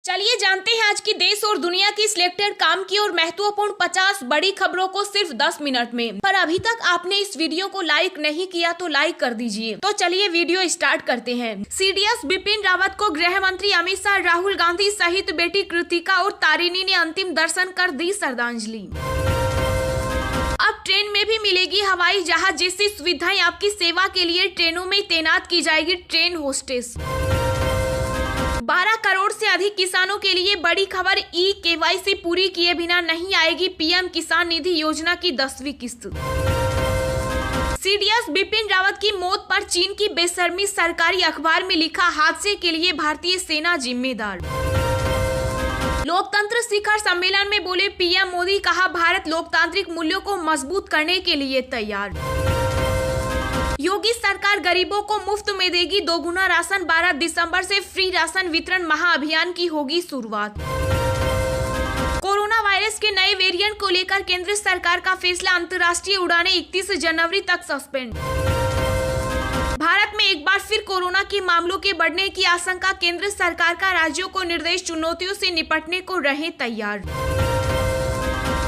चलिए जानते हैं आज की देश और दुनिया की सिलेक्टेड काम की और महत्वपूर्ण 50 बड़ी खबरों को सिर्फ 10 मिनट में। पर अभी तक आपने इस वीडियो को लाइक नहीं किया तो लाइक कर दीजिए। तो चलिए वीडियो स्टार्ट करते हैं। सीडीएस बिपिन रावत को गृह मंत्री अमित शाह, राहुल गांधी सहित बेटी कृतिका और तारिणी ने अंतिम दर्शन कर दी श्रद्धांजलि। अब ट्रेन में भी मिलेगी हवाई जहाज जैसी सुविधाएं। आपकी सेवा के लिए ट्रेनों में तैनात की जाएगी ट्रेन होस्टेस। 12 करोड़ से अधिक किसानों के लिए बड़ी खबर। KYC पूरी किए बिना नहीं आएगी पीएम किसान निधि योजना की 10वीं किस्त। सीडीएस बिपिन रावत की मौत पर चीन की बेशर्मी। सरकारी अखबार में लिखा, हादसे के लिए भारतीय सेना जिम्मेदार। लोकतंत्र शिखर सम्मेलन में बोले पीएम मोदी, कहा भारत लोकतांत्रिक मूल्यों को मजबूत करने के लिए तैयार। योगी सरकार गरीबों को मुफ्त में देगी दोगुना राशन। 12 दिसंबर से फ्री राशन वितरण महाअभियान की होगी शुरुआत। कोरोना वायरस के नए वेरिएंट को लेकर केंद्र सरकार का फैसला। अंतर्राष्ट्रीय उड़ानें 31 जनवरी तक सस्पेंड। भारत में एक बार फिर कोरोना के मामलों के बढ़ने की आशंका। केंद्र सरकार का राज्यों को निर्देश, चुनौतियों से निपटने को रहे तैयार।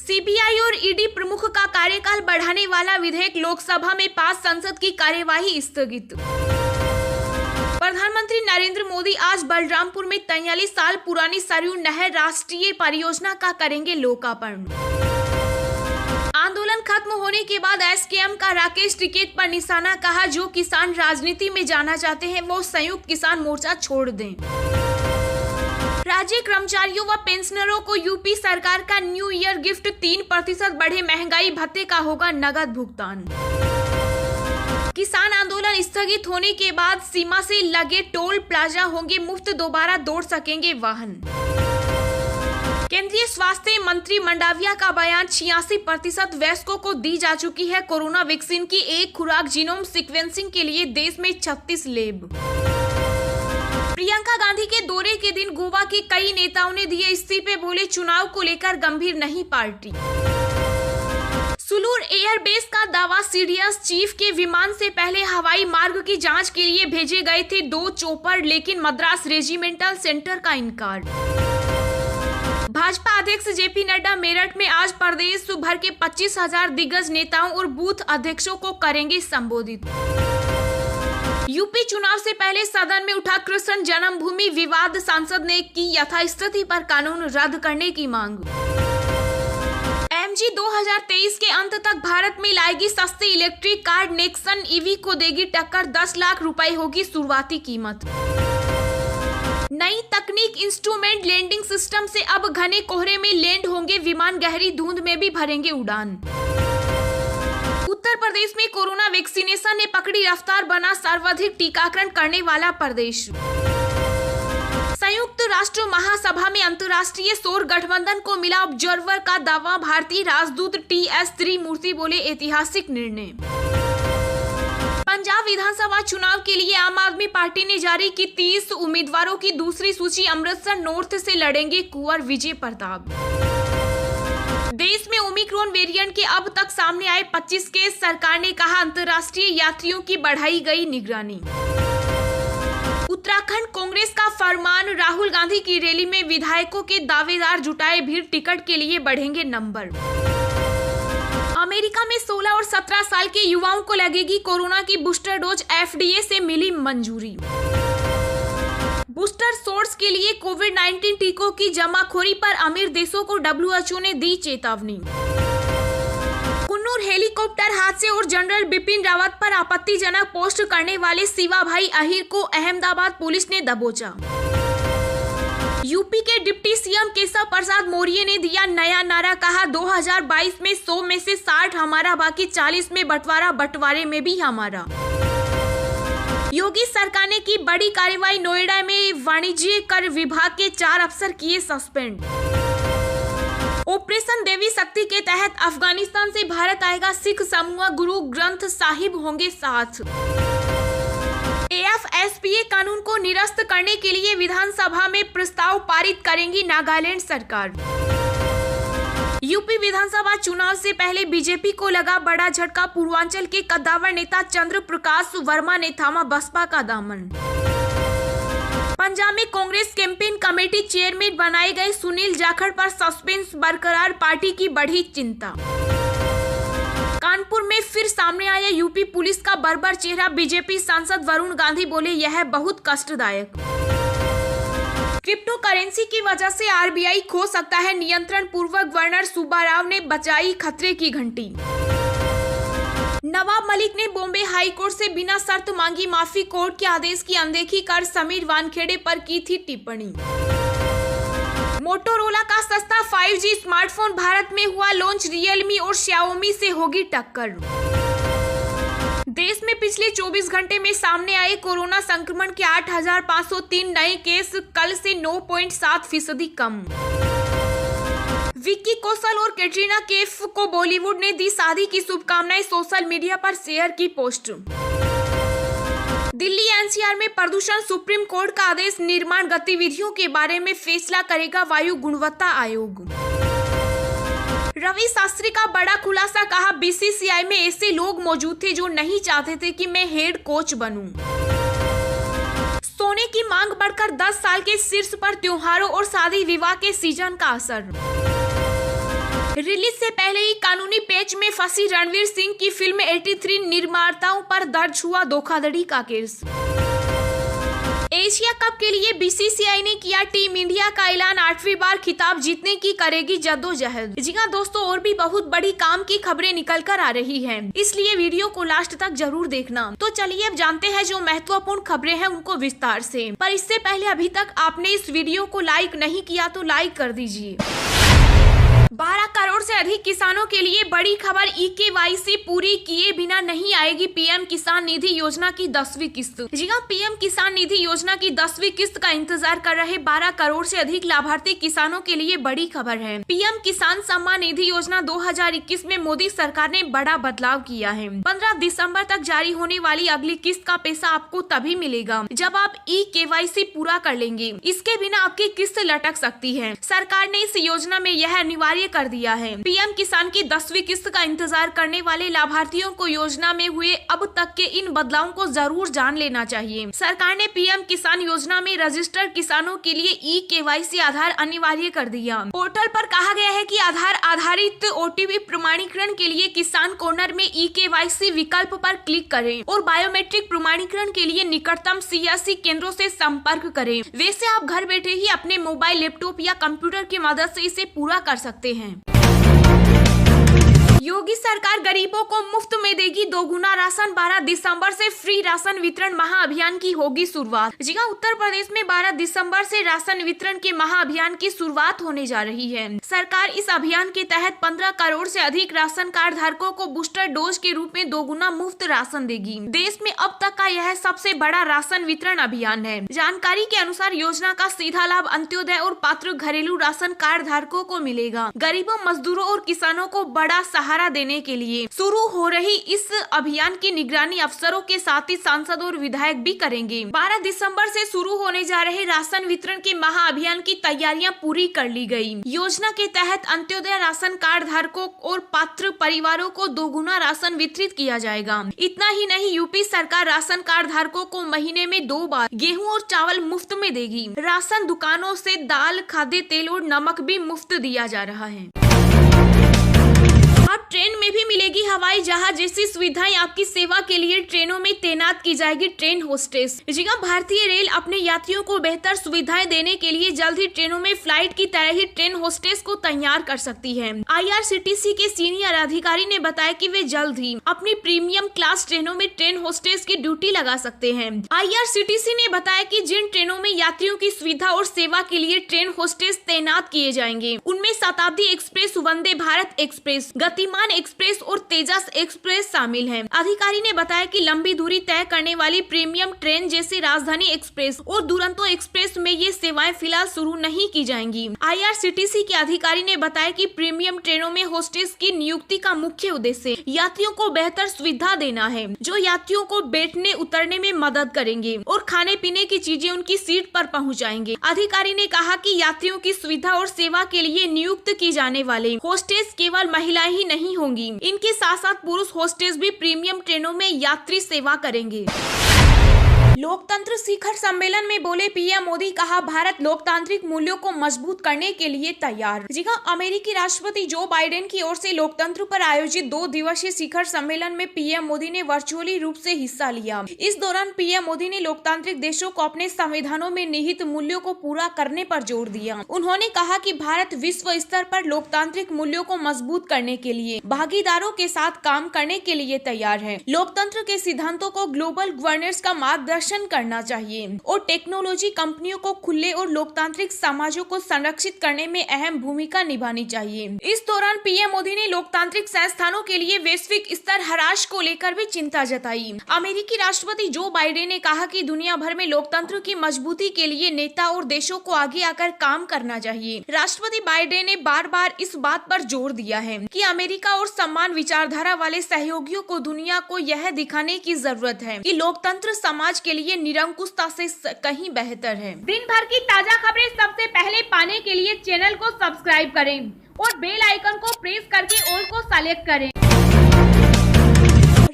सीबीआई और ईडी प्रमुख का कार्यकाल बढ़ाने वाला विधेयक लोकसभा में पास। संसद की कार्यवाही स्थगित। प्रधानमंत्री नरेंद्र मोदी आज बलरामपुर में 43 साल पुरानी सरयू नहर राष्ट्रीय परियोजना का करेंगे लोकार्पण। आंदोलन खत्म होने के बाद एसकेएम का राकेश टिकैत पर निशाना। कहा, जो किसान राजनीति में जाना चाहते हैं वो संयुक्त किसान मोर्चा छोड़ दें। राज्य कर्मचारियों व पेंशनरों को यूपी सरकार का न्यू ईयर गिफ्ट। 3% बढ़े महंगाई भत्ते का होगा नगद भुगतान। किसान आंदोलन स्थगित होने के बाद सीमा से लगे टोल प्लाजा होंगे मुफ्त। दोबारा दौड़ सकेंगे वाहन। केंद्रीय स्वास्थ्य मंत्री मंडाविया का बयान, 86% वयस्कों को दी जा चुकी है कोरोना वैक्सीन की एक खुराक। जीनोम सीक्वेंसिंग के लिए देश में 36 लैब। प्रियंका गांधी के दौरे के दिन गोवा के कई नेताओं ने दिए इस्तीफे। बोले चुनाव को लेकर गंभीर नहीं पार्टी। सुलूर एयरबेस का दावा, सीडीएस चीफ के विमान से पहले हवाई मार्ग की जांच के लिए भेजे गए थे 2 चॉपर, लेकिन मद्रास रेजिमेंटल सेंटर का इनकार। भाजपा अध्यक्ष जेपी नड्डा मेरठ में आज प्रदेश भर के 25,000 दिग्गज नेताओं और बूथ अध्यक्षों को करेंगे संबोधित। यूपी चुनाव से पहले सदन में उठा कृष्ण जन्मभूमि विवाद। सांसद ने की यथास्थिति पर कानून रद्द करने की मांग। एमजी 2023 के अंत तक भारत में लाएगी सस्ती इलेक्ट्रिक कार। नेक्सन ईवी को देगी टक्कर। 10 लाख रुपए होगी शुरुआती कीमत। नई तकनीक इंस्ट्रूमेंट लैंडिंग सिस्टम से अब घने कोहरे में लैंड होंगे विमान। गहरी धुंध में भी भरेंगे उड़ान। उत्तर प्रदेश में कोरोना वैक्सीनेशन ने पकड़ी रफ्तार, बना सर्वाधिक टीकाकरण करने वाला प्रदेश। संयुक्त राष्ट्र महासभा में अंतर्राष्ट्रीय सौर गठबंधन को मिला ऑब्जर्वर का दावा। भारतीय राजदूत TS त्रिमूर्ति बोले ऐतिहासिक निर्णय। पंजाब विधानसभा चुनाव के लिए आम आदमी पार्टी ने जारी की 30 उम्मीदवारों की दूसरी सूची। अमृतसर नॉर्थ से लड़ेंगे कुंवर विजय प्रताप। देश में ओमिक्रॉन वेरिएंट के अब तक सामने आए 25 केस। सरकार ने कहा, अंतर्राष्ट्रीय यात्रियों की बढ़ाई गई निगरानी। उत्तराखंड कांग्रेस का फरमान, राहुल गांधी की रैली में विधायकों के दावेदार जुटाए भीड़। टिकट के लिए बढ़ेंगे नंबर। अमेरिका में 16 और 17 साल के युवाओं को लगेगी कोरोना की बूस्टर डोज। FDA से मिली मंजूरी। बूस्टर शॉट्स के लिए कोविड-19 टीकों की जमाखोरी पर अमीर देशों को WHO ने दी चेतावनी। कुन्नूर हेलीकॉप्टर हादसे और जनरल बिपिन रावत पर आपत्तिजनक पोस्ट करने वाले शिवाभाई अहिर को अहमदाबाद पुलिस ने दबोचा। यूपी के डिप्टी सीएम केशव प्रसाद मौर्य ने दिया नया नारा। कहा, 2022 में 100 में से 60 हमारा, बाकी 40 में बंटवारा, बंटवारे में भी हमारा। योगी सरकार ने की बड़ी कार्रवाई। नोएडा में वाणिज्य कर विभाग के 4 अफसर किए सस्पेंड। ऑपरेशन देवी शक्ति के तहत अफगानिस्तान से भारत आएगा सिख समूह। गुरु ग्रंथ साहिब होंगे साथ। AFSPA कानून को निरस्त करने के लिए विधानसभा में प्रस्ताव पारित करेंगी नागालैंड सरकार। यूपी विधानसभा चुनाव से पहले बीजेपी को लगा बड़ा झटका। पूर्वांचल के कद्दावर नेता चंद्र प्रकाश वर्मा ने थामा बसपा का दामन। पंजाब में कांग्रेस कैंपेन कमेटी चेयरमैन बनाए गए सुनील जाखड़ पर सस्पेंस बरकरार, पार्टी की बढ़ी चिंता। कानपुर में फिर सामने आया यूपी पुलिस का बर्बर चेहरा, बीजेपी सांसद वरुण गांधी बोले यह बहुत कष्टदायक। क्रिप्टो करेंसी की वजह से आरबीआई खो सकता है नियंत्रण, पूर्व गवर्नर सुब्बाराव ने बजाई खतरे की घंटी। नवाब मलिक ने बॉम्बे हाई कोर्ट से बिना शर्त मांगी माफी, कोर्ट के आदेश की अनदेखी कर समीर वानखेड़े पर की थी टिप्पणी। मोटोरोला का सस्ता 5G स्मार्टफोन भारत में हुआ लॉन्च, रियलमी और Xiaomi से होगी टक्कर। देश में पिछले 24 घंटे में सामने आए कोरोना संक्रमण के 8,503 नए केस, कल से 9.7% कम। विक्की कौशल और कैटरीना कैफ को बॉलीवुड ने दी शादी की शुभकामनाएं, सोशल मीडिया पर शेयर की पोस्ट। दिल्ली एनसीआर में प्रदूषण, सुप्रीम कोर्ट का आदेश, निर्माण गतिविधियों के बारे में फैसला करेगा वायु गुणवत्ता आयोग। रवि शास्त्री का बड़ा खुलासा, कहा बीसीसीआई में ऐसे लोग मौजूद थे जो नहीं चाहते थे कि मैं हेड कोच बनूं। सोने की मांग बढ़कर 10 साल के शीर्ष पर, त्योहारों और शादी विवाह के सीजन का असर। रिलीज से पहले ही कानूनी पेच में फंसी रणवीर सिंह की फिल्म 83 निर्माताओं पर दर्ज हुआ धोखाधड़ी का केस। एशिया कप के लिए बीसीसीआई ने किया टीम इंडिया का ऐलान, 8वीं बार खिताब जीतने की करेगी जद्दोजहद। जी हाँ दोस्तों, और भी बहुत बड़ी काम की खबरें निकल कर आ रही हैं, इसलिए वीडियो को लास्ट तक जरूर देखना। तो चलिए अब जानते हैं जो महत्वपूर्ण खबरें हैं उनको विस्तार से। पर इससे पहले अभी तक आपने इस वीडियो को लाइक नहीं किया तो लाइक कर दीजिए। 12 करोड़ से अधिक किसानों के लिए बड़ी खबर, ई-केवाईसी पूरी किए बिना नहीं आएगी पीएम किसान निधि योजना की 10वीं किस्त। जी हाँ, पीएम किसान निधि योजना की 10वीं किस्त का इंतजार कर रहे 12 करोड़ से अधिक लाभार्थी किसानों के लिए बड़ी खबर है। पीएम किसान सम्मान निधि योजना 2021 में मोदी सरकार ने बड़ा बदलाव किया है। 15 दिसंबर तक जारी होने वाली अगली किस्त का पैसा आपको तभी मिलेगा जब आप ई-केवाईसी पूरा कर लेंगे। इसके बिना आपकी किस्त लटक सकती है। सरकार ने इस योजना में यह अनिवार्य कर दिया है। पीएम किसान की 10वीं किस्त का इंतजार करने वाले लाभार्थियों को योजना में हुए अब तक के इन बदलावों को जरूर जान लेना चाहिए। सरकार ने पीएम किसान योजना में रजिस्टर्ड किसानों के लिए ई-केवाईसी आधार अनिवार्य कर दिया। पोर्टल पर कहा गया है कि आधार आधारित ओटीपी प्रमाणीकरण के लिए किसान कॉर्नर में ई-केवाईसी विकल्प पर क्लिक करें और बायोमेट्रिक प्रमाणीकरण के लिए निकटतम सीएससी केंद्रों से संपर्क करें। वैसे आप घर बैठे ही अपने मोबाइल, लैपटॉप या कंप्यूटर की मदद से इसे पूरा कर सकते हैं। योगी सरकार गरीबों को मुफ्त में देगी दोगुना राशन, 12 दिसंबर से फ्री राशन वितरण महाअभियान की होगी शुरुआत। जी हां, उत्तर प्रदेश में 12 दिसंबर से राशन वितरण के महाअभियान की शुरुआत होने जा रही है। सरकार इस अभियान के तहत 15 करोड़ से अधिक राशन कार्ड धारकों को बूस्टर डोज के रूप में दोगुना मुफ्त राशन देगी। देश में अब तक का यह सबसे बड़ा राशन वितरण अभियान है। जानकारी के अनुसार योजना का सीधा लाभ अंत्योदय और पात्र घरेलू राशन कार्ड धारकों को मिलेगा। गरीबों, मजदूरों और किसानों को बड़ा सहारा देने के लिए शुरू हो रही इस अभियान की निगरानी अफसरों के साथ ही सांसद और विधायक भी करेंगे। 12 दिसंबर से शुरू होने जा रहे राशन वितरण के महाअभियान की तैयारियां पूरी कर ली गई। योजना के तहत अंत्योदय राशन कार्ड धारकों और पात्र परिवारों को दोगुना राशन वितरित किया जाएगा। इतना ही नहीं, यूपी सरकार राशन कार्ड धारकों को महीने में 2 बार गेहूं और चावल मुफ्त में देगी। राशन दुकानों से दाल, खाद्य तेल और नमक भी मुफ्त दिया जा रहा है। अब ट्रेन में भी मिलेगी हवाई जहाज जैसी सुविधाएं, आपकी सेवा के लिए ट्रेनों में तैनात की जाएगी ट्रेन होस्टेस। जी हां, भारतीय रेल अपने यात्रियों को बेहतर सुविधाएं देने के लिए जल्द ही ट्रेनों में फ्लाइट की तरह ही ट्रेन होस्टेस को तैयार कर सकती है। आईआरसीटीसी के सीनियर अधिकारी ने बताया कि वे जल्द ही अपनी प्रीमियम क्लास ट्रेनों में ट्रेन होस्टेस की ड्यूटी लगा सकते हैं। आईआरसीटीसी ने बताया कि जिन ट्रेनों में यात्रियों की सुविधा और सेवा के लिए ट्रेन होस्टेस तैनात किए जाएंगे उनमें शताब्दी एक्सप्रेस, वंदे भारत एक्सप्रेस, गतिमान एक्सप्रेस और तेजस एक्सप्रेस शामिल हैं। अधिकारी ने बताया कि लंबी दूरी तय करने वाली प्रीमियम ट्रेन जैसे राजधानी एक्सप्रेस और दुरंतो एक्सप्रेस में ये सेवाएं फिलहाल शुरू नहीं की जाएंगी। आईआरसीटीसी के अधिकारी ने बताया कि प्रीमियम ट्रेनों में होस्टेस की नियुक्ति का मुख्य उद्देश्य यात्रियों को बेहतर सुविधा देना है, जो यात्रियों को बैठने उतरने में मदद करेंगे और खाने पीने की चीजें उनकी सीट पर पहुंचाएंगे। अधिकारी ने कहा कि यात्रियों की सुविधा और सेवा के लिए नियुक्त की जाने वाले होस्टेस केवल महिलाएं ही नहीं होंगी, इनके साथ साथ पुरुष होस्टेस भी प्रीमियम ट्रेनों में यात्री सेवा करेंगे। लोकतंत्र शिखर सम्मेलन में बोले पीएम मोदी, कहा भारत लोकतांत्रिक मूल्यों को मजबूत करने के लिए तैयार। जी हां, अमेरिकी राष्ट्रपति जो बाइडेन की ओर से लोकतंत्र पर आयोजित 2 दिवसीय शिखर सम्मेलन में पीएम मोदी ने वर्चुअली रूप से हिस्सा लिया। इस दौरान पीएम मोदी ने लोकतांत्रिक देशों को अपने संविधानों में निहित मूल्यों को पूरा करने पर जोर दिया। उन्होंने कहा कि भारत विश्व स्तर पर लोकतांत्रिक मूल्यों को मजबूत करने के लिए भागीदारों के साथ काम करने के लिए तैयार है। लोकतंत्र के सिद्धांतों को ग्लोबल गवर्नेंस का मार्गदर्शन करना चाहिए और टेक्नोलॉजी कंपनियों को खुले और लोकतांत्रिक समाजों को संरक्षित करने में अहम भूमिका निभानी चाहिए। इस दौरान पीएम मोदी ने लोकतांत्रिक संस्थानों के लिए वैश्विक स्तर ह्रास को लेकर भी चिंता जताई। अमेरिकी राष्ट्रपति जो बाइडेन ने कहा कि दुनिया भर में लोकतंत्र की मजबूती के लिए नेता और देशों को आगे आकर काम करना चाहिए। राष्ट्रपति बाइडेन ने बार बार इस बात पर जोर दिया है कि अमेरिका और समान विचारधारा वाले सहयोगियों को दुनिया को यह दिखाने की जरूरत है कि लोकतंत्र समाज के लिए निरंकुशता से कहीं बेहतर है। दिन भर की ताजा खबरें सबसे पहले पाने के लिए चैनल को सब्सक्राइब करें और बेल आइकन को प्रेस करके ऑल को सेलेक्ट करें।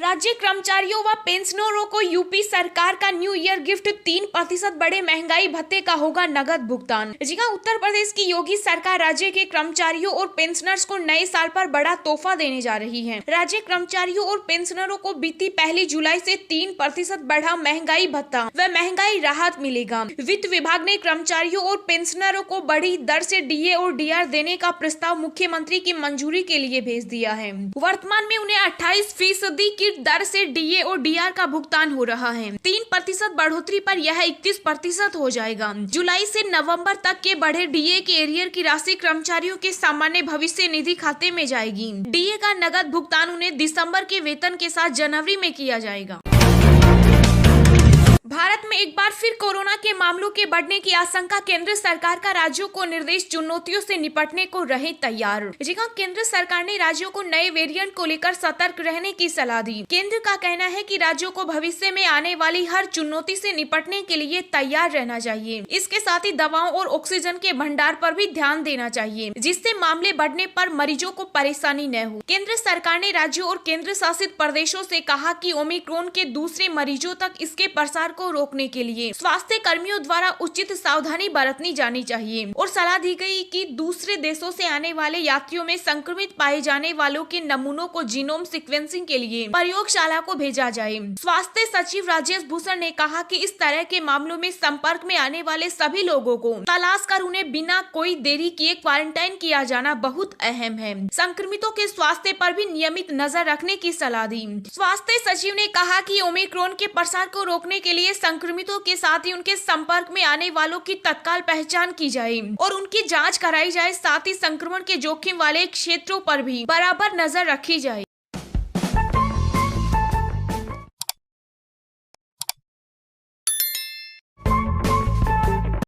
राज्य कर्मचारियों व पेंशनरों को यूपी सरकार का न्यू ईयर गिफ्ट 3% बढ़े महंगाई भत्ते का होगा नगद भुगतान। जी हां, उत्तर प्रदेश की योगी सरकार राज्य के कर्मचारियों और पेंशनर्स को नए साल पर बड़ा तोहफा देने जा रही है। राज्य कर्मचारियों और पेंशनरों को बीती 1 जुलाई से 3% बढ़ा महंगाई भत्ता व महंगाई राहत मिलेगा। वित्त विभाग ने कर्मचारियों और पेंशनरों को बढ़ी दर से डीए और डीआर देने का प्रस्ताव मुख्यमंत्री की मंजूरी के लिए भेज दिया है। वर्तमान में उन्हें 28% की दर से डीए और डीआर का भुगतान हो रहा है। 3% बढ़ोतरी पर यह 31% हो जाएगा। जुलाई से नवंबर तक के बढ़े डीए के एरियर की राशि कर्मचारियों के सामान्य भविष्य निधि खाते में जाएगी। डीए का नगद भुगतान उन्हें दिसंबर के वेतन के साथ जनवरी में किया जाएगा। भारत में एक बार फिर कोरोना के मामलों के बढ़ने की आशंका, केंद्र सरकार का राज्यों को निर्देश, चुनौतियों से निपटने को रहे तैयार। जी हां, केंद्र सरकार ने राज्यों को नए वेरिएंट को लेकर सतर्क रहने की सलाह दी। केंद्र का कहना है कि राज्यों को भविष्य में आने वाली हर चुनौती से निपटने के लिए तैयार रहना चाहिए। इसके साथ ही दवाओं और ऑक्सीजन के भंडार पर भी ध्यान देना चाहिए, जिससे मामले बढ़ने पर मरीजों को परेशानी न हो। केंद्र सरकार ने राज्यों और केंद्र शासित प्रदेशों से कहा कि ओमिक्रॉन के दूसरे मरीजों तक इसके प्रसार को रोकने के लिए स्वास्थ्य कर्मियों द्वारा उचित सावधानी बरतनी जानी चाहिए और सलाह दी गई कि दूसरे देशों से आने वाले यात्रियों में संक्रमित पाए जाने वालों के नमूनों को जीनोम सीक्वेंसिंग के लिए प्रयोगशाला को भेजा जाए। स्वास्थ्य सचिव राजेश भूषण ने कहा कि इस तरह के मामलों में संपर्क में आने वाले सभी लोगों को तलाश कर उन्हें बिना कोई देरी किए क्वारंटाइन किया जाना बहुत अहम है। संक्रमितों के स्वास्थ्य पर भी नियमित नजर रखने की सलाह दी। स्वास्थ्य सचिव ने कहा कि ओमिक्रॉन के प्रसार को रोकने के लिए संक्रमितों के साथ ही उनके संपर्क में आने वालों की तत्काल पहचान की जाए और उनकी जांच कराई जाए। साथ ही संक्रमण के जोखिम वाले क्षेत्रों पर भी बराबर नजर रखी जाए।